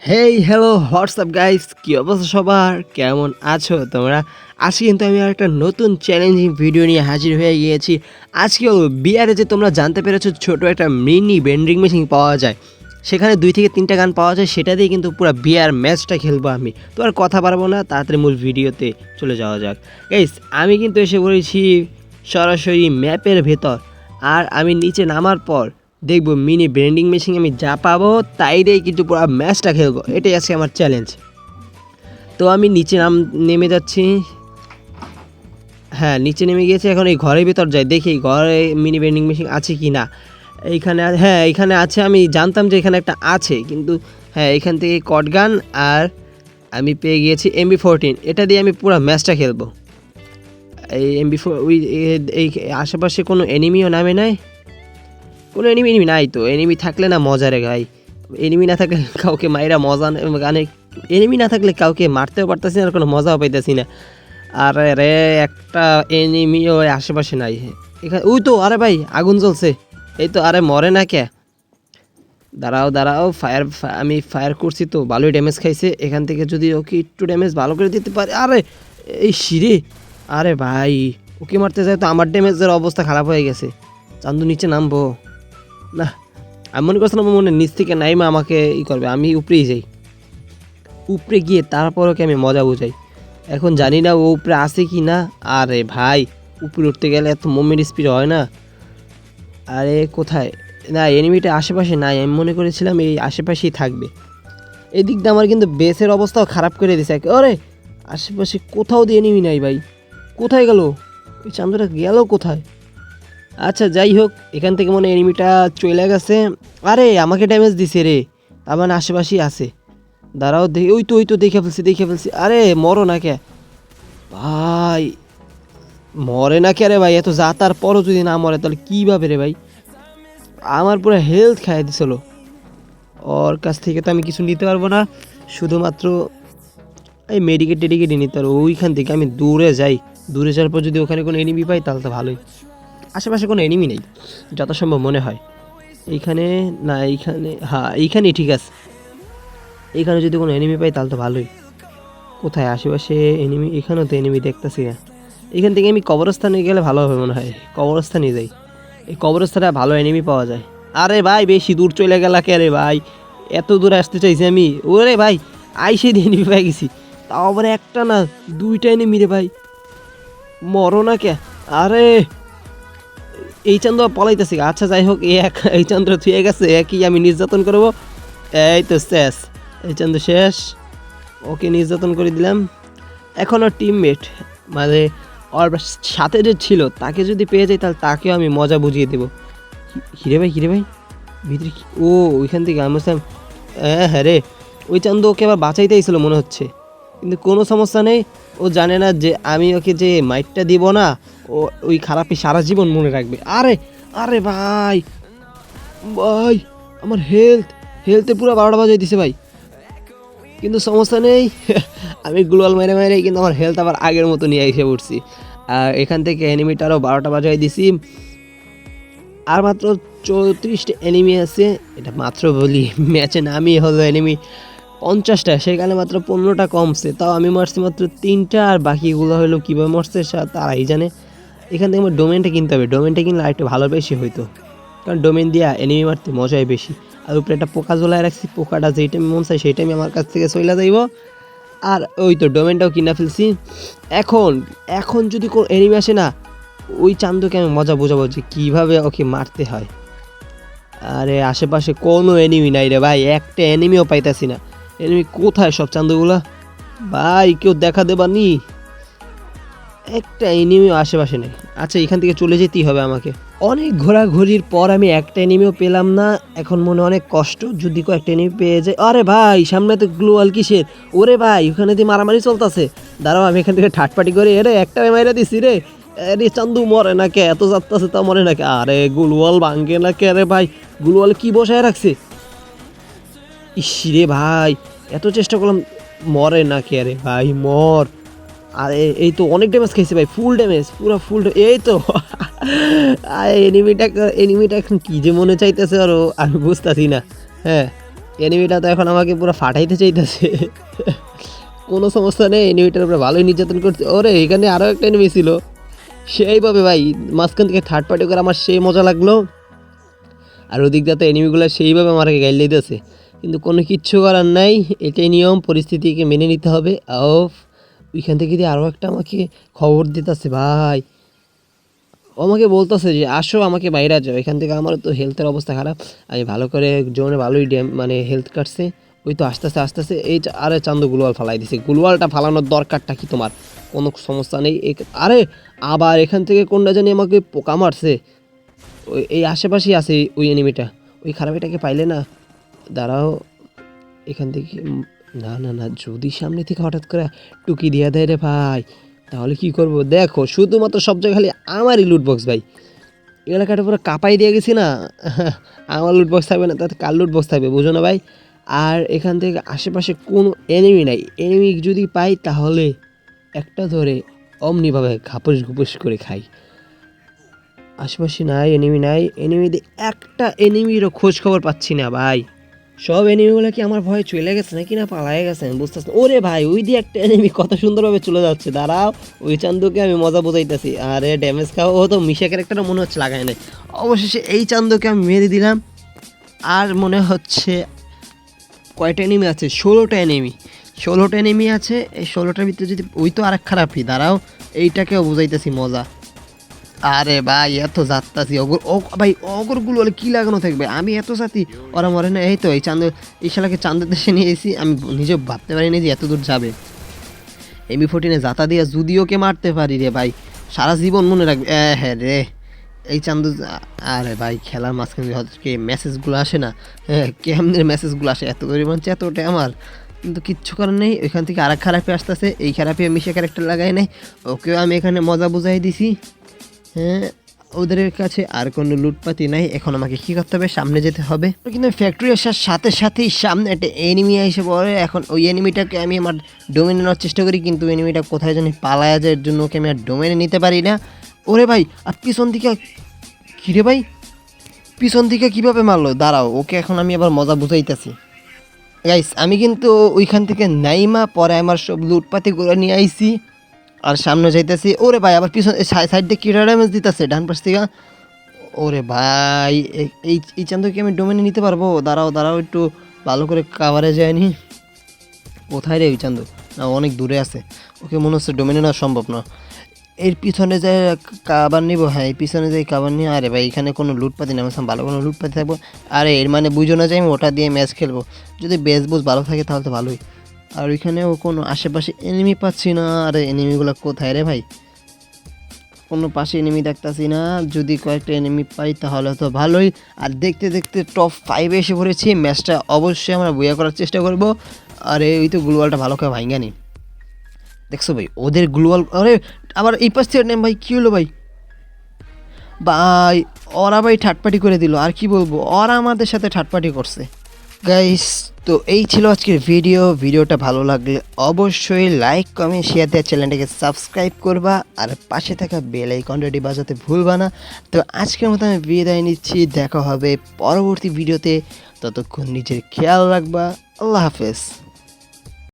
Hey hello WhatsApp guys, কী অবস্থা সবার? কেমন আছো তোমরা? আজকে কিন্তু আমি আর একটা নতুন চ্যালেঞ্জিং ভিডিও নিয়ে হাজির হয়ে গিয়েছি। আজকে হলো বিয়ারে যে তোমরা জানতে পেরেছো ছোট একটা মিনি ভেন্ডিং মেশিন পাওয়া যায়, সেখানে 2 থেকে 3টা গান পাওয়া যায়, সেটা দিয়ে কিন্তু পুরো বিয়ার ম্যাচটা খেলবো আমি। তো আর কথা পারবো না, তাড়াতাড়ি মূল ভিডিওতে চলে যাওয়া যাক। গাইস, আমি কিন্তু এসে পড়েছি সরাসরি ম্যাপের ভেতর। আর আমি নিচে নামার পর দেখবো মিনি ব্রেন্ডিং মেশিন আমি যা পাবো তাই দিয়েই কিন্তু পুরো ম্যাচটা খেলবো। এটাই আজকে আমার চ্যালেঞ্জ। তো আমি নিচে নেমে যাচ্ছি। হ্যাঁ, নিচে নেমে গিয়েছি। এখন এই ঘরের ভিতর যাই, দেখি ঘরে মিনি ব্রেন্ডিং মেশিন আছে কি না। এইখানে হ্যাঁ, এইখানে আছে। আমি জানতাম যে এখানে একটা আছে, কিন্তু হ্যাঁ, এখান থেকে কটগান আর আমি পেয়ে গিয়েছি MB14। এটা দিয়ে আমি পুরো ম্যাচটা খেলবো। এই MB4 এই আশেপাশে কোনো এনিমিও নামে নাই। কোনো এনিমি নাই তো। এনিমি থাকলে না মজা রে ভাই। এনিমি না থাকলে কাউকে মাইরা মজা মানে এনিমি না থাকলে কাউকে মারতেও পারতেছি না, আর কোনো মজাও পাইতেছি না। আরে রে, একটা এনিমিও আশেপাশে নাই এখানে। ওই তো, আরে ভাই আগুন জ্বলছে। এই তো, আরে মরে না কে? দাঁড়াও দাঁড়াও, আমি ফায়ার করছি তো ভালোই ড্যামেজ খাইছে। এখান থেকে যদি ওকে একটু ড্যামেজ ভালো করে দিতে পারে। আরে এই শিরে, আরে ভাই ওকে মারতে যায় তো আমার ড্যামেজের অবস্থা খারাপ হয়ে গেছে। চান্দু নিচে নামবো না? আমি মনে করছিলাম মনে নিচ থেকে নাইমা আমাকে করবে। আমি উপরেই যাই, উপরে গিয়ে তারপর ওকে আমি মজা বুঝাই। এখন জানি না ও উপরে আসে কি না। আরে ভাই, উপরে উঠতে গেলে এত মুভমেন্ট স্পিড হয় না। আরে কোথায়? না, এনিমিটা আশেপাশে নাই। আমি মনে করেছিলাম এই আশেপাশেই থাকবে। এই দিক দিয়ে আমার কিন্তু বেসের অবস্থাও খারাপ করে দিছে। আরে আশেপাশে কোথাও দিয়ে এনিমি নাই ভাই। কোথায় গেল ওই চান্দুটা? গেল কোথায়? আচ্ছা যাই হোক, এখান থেকে মনে এনিমিটা চলে গেছে। আরে আমাকে ড্যামেজ দিছে রে, তার মানে আশেপাশেই আছে। দাঁড়াও দেখি। ওই তো দেখে ফেলছি। আরে মরো না কে ভাই? মরে না কে রে ভাই? এত যা তার পরও যদি না মরে তাহলে কীভাবে রে ভাই? আমার পুরো হেলথ খাইয়ে দিছিল। ওর কাছ থেকে তো আমি কিছু নিতে পারবো না, শুধুমাত্র এই টেডিকেটই নিতে পারবো। ওইখান থেকে আমি দূরে যাই। দূরে যাওয়ার পর যদি ওখানে কোনো এনিমি পাই তাহলে তো ভালোই। আশেপাশে কোনো এনিমি নেই যত সম্ভব মনে হয়। এইখানে না, এইখানে, হ্যাঁ এইখানেই ঠিক আছে। এইখানে যদি কোনো এনিমি পাই তাহলে তো ভালোই। কোথায় আশেপাশে এনিমি? এখানেও তো এনিমি দেখতেছি না। এখান থেকে আমি কবরস্থানে গেলে ভালো হবে মনে হয়। কবরস্থানে যাই, এই কবরস্থানে ভালো এনিমি পাওয়া যায়। আরে ভাই বেশি দূর চলে গেলা কে রে ভাই? এত দূরে আসতে চাইছি আমি। ওরে ভাই, আইসে দিয়ে এনিমি পেয়ে গেছি। তাও আবার একটা না, 2টা এনিমি রে ভাই। মরো না কে? আরে এই চান্দ্র পলাইতেছি। আচ্ছা যাই হোক, এই চান্দ্র থুয়ে গেছে, একই আমি নির্যাতন করবো। এই তো শেষ, এই চান্দ্র শেষ। ওকে নির্যাতন করে দিলাম। এখন ওর টিমমেট মানে ওর সাথে যে ছিল তাকে যদি পেয়ে যাই তাহলে তাকেও আমি মজা বুঝিয়ে দেবো। হিরে ভাই ভিতরে ও ওইখান থেকে আমি বলছিলাম হ্যাঁ রে, ওই চান্দু ওকে আবার বাঁচাইতেই ছিল মনে হচ্ছে, কিন্তু কোনো সমস্যা নেই। ও জানে না যে আমি ওকে যে মাইটটা দিব না, ও ওই খারাপই সারা জীবন মনে রাখবে। আরে আরে ভাই ভাই, আমার হেলথে পুরো 12টা বাজাই দিছে ভাই, কিন্তু সমস্যা নেই। আমি গ্লোয়াল মেরে কিন্তু আমার হেলথ আবার আগের মতো নিয়ে এসে পড়ছি। আর এখান থেকে এনিমিটারও 12টা বাজাই দিছি। আর মাত্র 34টা এনিমি আছে। এটা মাত্র বলি, ম্যাচে নামিয়ে হলো এনিমি 50টা, সেখানে মাত্র 15টা কমছে। তাও আমি মারছি মাত্র 3টা, আর বাকিগুলো হলো কীভাবে মরছে তারাই জানে। এখান থেকে আমার ডোমেনটা কিনতে হবে। ডোমেনটা কিনলে আরেকটু ভালো বেশি হইতো, কারণ ডোমেন দিয়া এনিমি মারতে মজাই বেশি। আর উপরে একটা পোকা জ্বলায় রাখছি, পোকাটা যেই টাইম মন চাই সেই টাইমে আমার কাছ থেকে চলে যাইব। আর ওই তো ডোমেনটাও কিনা ফেলছি। এখন যদি কোনো এনিমি আসে না, ওই চান্দুকে আমি মজা বোঝাবো যে কীভাবে ওকে মারতে হয়। আরে আশেপাশে কোনো এনিমি নাই রে ভাই, একটা এনিমিও পাইতাছি না। এনিমি কোথায় সব চান্দুগুলা ভাই? কেউ দেখা দেবানি? একটা এনিমিও আশেপাশে নেই। আচ্ছা এখান থেকে চলে যেতেই হবে আমাকে। অনেক ঘোরাঘুরির পর আমি একটা এনিমিও পেলাম না। এখন মনে অনেক কষ্ট, যদি কয়েকটা এনিমি পেয়ে যায়। আরে ভাই সামনে তো গ্লোয়াল কিসের? ওরে ভাই ওখানে দিয়ে মারামারি চলতেছে। দাঁড়াও আমি এখান থেকে ঠাটপাটি করে এরে একটা মাইরা দিছি রে। আরে চান্দু মরে না কে? এত যাত্তাছে তা মরে না কে? আরে গ্লোয়াল ভাঙ্গে না কে রে ভাই? গ্লোয়াল কি বসায় রাখছে? ইসিরে ভাই, এত চেষ্টা করলাম, মরে না কে রে ভাই? মর। আর এই তো অনেক ড্যামেজ খাইছে ভাই, ফুল ড্যামেজ, পুরো ফুল। এই তো এনিমিটা এখন কী যে মনে চাইতেছে আরও আমি বুঝতেছি না। হ্যাঁ, এনিমিটা তো এখন আমাকে পুরো ফাটাইতে চাইতেছে। কোনো সমস্যা নেই, এনিমিটার উপরে ভালোই নির্যাতন করছে। ওরে এখানে আরও একটা এনিমি ছিল, সেইভাবে ভাই মাঝখান থেকে থার্ড পার্টি করে আমার সেই মজা লাগলো। আর ওদিক দিয়ে তো এনিমিগুলো সেইভাবে আমাকে গাইল দিতেছে, কিন্তু কোনো কিচ্ছু করার নাই, এটাই নিয়ম, পরিস্থিতিকে মেনে নিতে হবে। অফ ওইখান থেকে দিয়ে আরও একটা আমাকে খবর দিতেছে ভাই, ও আমাকে বলতেছে যে আসো আমাকে বাইরে যাও এখান থেকে, আমার তো হেলথের অবস্থা খারাপ। আমি ভালো করে জোনে ভালোই মানে হেলথ কাটছে। ওই তো আস্তে আস্তে আস্তে আস্তে এই আরে চান্দু গুলওয়াল ফালাই দিছে, গুলওয়ালটা ফালানোর দরকারটা কি তোমার? কোনো সমস্যা নেই। আরে আবার এখান থেকে কোনটা জানি আমাকে পোকা মারছে, ওই এই আশেপাশেই আছে ওই এনিমিটা। ওই খারাপ এটাকে পাইলে না, দাঁড়াও এখান থেকে না না না, যদি সামনে থেকে হঠাৎ করে টুকি দিয়ে দেয় রে ভাই, তাহলে কি করব? দেখো শুধুমাত্র সব জায়গায় খালি আমারই লুট বক্স ভাই, এলাকাটা পুরো কাঁপাই দিয়ে গেছি না। আমার লুট বক্স থাকবে না তাতে কার লুট বক্স থাকবে, বুঝো না ভাই? আর এখান থেকে আশেপাশে কোনো এনিমি নাই, এনিমি যদি পাই তাহলে একটা ধরে অমনিভাবে ঘাপস ঘুপস করে খাই। আশেপাশে নাই, এনিমি নাই, এনিমিদের একটা এনিমিরও খোঁজ খবর পাচ্ছি না ভাই। সব এনিমিগুলো কি আমার ভয়ে চলে গেছে নাকি না পালায়ে গেছে আমি বুঝতেছি না। ওরে ভাই ওই দিয়ে একটা এনিমি কত সুন্দরভাবে চলে যাচ্ছে, দাঁড়াও ওই চান্দুকে আমি মজা বোঝাইতেছি। আরে ড্যামেজ খাওয়া, ও তো মিশা ক্যারেক্টারটা মনে হচ্ছে লাগায় নাই। অবশেষে এই চান্দুকে আমি মেরে দিলাম। আর মনে হচ্ছে কয়টা এনিমি আছে? 16টা এনিমি, 16টা এনিমি আছে। এই 16টার ভিতরে যদি ওই তো আরেক খারাপই, দাঁড়াও এইটাকেও বুঝাইতেছি মজা। আরে ভাই এত যাত্তাছি অগর, ও ভাই অগরগুলো হলে কী লাগানো থাকবে, আমি এত সাথী ওরা মরে না। এই তো এই চাঁদ, এই শালাকে চাঁদের দেশে নিয়ে এসেছি, আমি নিজে ভাবতে পারিনি যে এত দূর যাবে। এমি 14 জাতা দিয়ে যদি ওকে মারতে পারি রে ভাই, সারা জীবন মনে রাখবে। হ্যাঁ রে এই চান্দু। আরে ভাই খেলার মাঝখানে হচ্ছে মেসেজগুলো আসে না, হ্যাঁ কেমনের মেসেজগুলো আসে, এত পরিমাণ চেতোটে আমার, কিন্তু কিচ্ছু করার নেই। ওইখান থেকে আরেক খারাপে আসতেছে, এই খারাপে মিশে ক্যারেক্টার লাগাই নাই, ওকেও আমি এখানে মজা বুঝাই দিছি। হ্যাঁ ওদের কাছে আর কোনো লুটপাতি নাই, এখন আমাকে কী করতে হবে? সামনে যেতে হবে। কিন্তু ফ্যাক্টরি আসার সাথে সাথেই সামনে একটা এনিমি এসে পড়ে, এখন ওই এনিমিটাকে আমি আমার ডোমেনে নেওয়ার চেষ্টা করি, কিন্তু এনিমিটা কোথায় জানি পালায়া যায়, এর জন্য ওকে আমি আর ডোমেনে নিতে পারি না। ওরে ভাই আর পিছন দিকে কিরে ভাই, পিছন দিকে কীভাবে মারলো? দাঁড়াও ওকে এখন আমি আবার মজা বুঝাইতেছি। গাইস আমি কিন্তু ওইখান থেকে নাইমা পরে আমার সব লুটপাতিগুলো নিয়ে আইছি আর সামনে যাইতেছি। ওরে ভাই আবার পিছনে সাইড দিয়ে কিরা ড্যামেজ দিতেছে ডান পাশ থেকে। ওরে ভাই এই এই চান্দকে আমি ডোমেনে নিতে পারবো? দাঁড়াও দাঁড়াও একটু ভালো করে কাভারে যায়নি। কোথায় রে ওই চান্দু? না অনেক দূরে আছে, ওকে মনে হচ্ছে ডোমেনে নেওয়া সম্ভব না। এর পিছনে যাই কাবার নিবো, হ্যাঁ এই পিছনে যাই কাবার নিয়ে। আরে ভাই এখানে কোনো লুটপাতি নেই, ভালো কোনো লুটপাতি থাকবো। আরে এর মানে বুঝো না যে আমি ওটা দিয়ে ম্যাচ খেলবো, যদি বেস বুঝ ভালো থাকে তাহলে তো ভালোই। আর ওইখানেও কোনো আশেপাশে এনিমি পাচ্ছি না। আরে এনিমিগুলো কোথায় রে ভাই? কোনো পাশে এনিমি দেখতেছি না, যদি কয়েকটা এনিমি পাই তাহলে তো ভালোই। আর দেখতে দেখতে টপ 5 এসে পড়েছি, ম্যাচটা অবশ্যই আমরা বইয়া করার চেষ্টা করব। আর এই তো গ্লুয়ালটা ভালো করে ভাঙ্গানি, দেখছো ভাই ওদের গ্লুয়াল। আরে আবার এই পাশ থেকে নেম ভাই, কী হলো ভাই? ভাই ওরা ভাই ঠাটপাটি করে দিল, আর কি বলবো, ওরা আমাদের সাথে ঠাটপাটি করছে। গাইস তো এই ছিল আজকের ভিডিওটা ভালো লাগলে অবশ্যই লাইক কমেন্ট শেয়ার দিয়ে চ্যানেলটাকে সাবস্ক্রাইব করবা, আর পাশে থাকা বেল আইকনটি বাজাতে ভুলবা না। তো আজকের মতো আমি বিদায় নিচ্ছি, দেখা হবে পরবর্তী ভিডিওতে, ততক্ষণ নিজের খেয়াল রাখবা। আল্লাহ হাফেজ।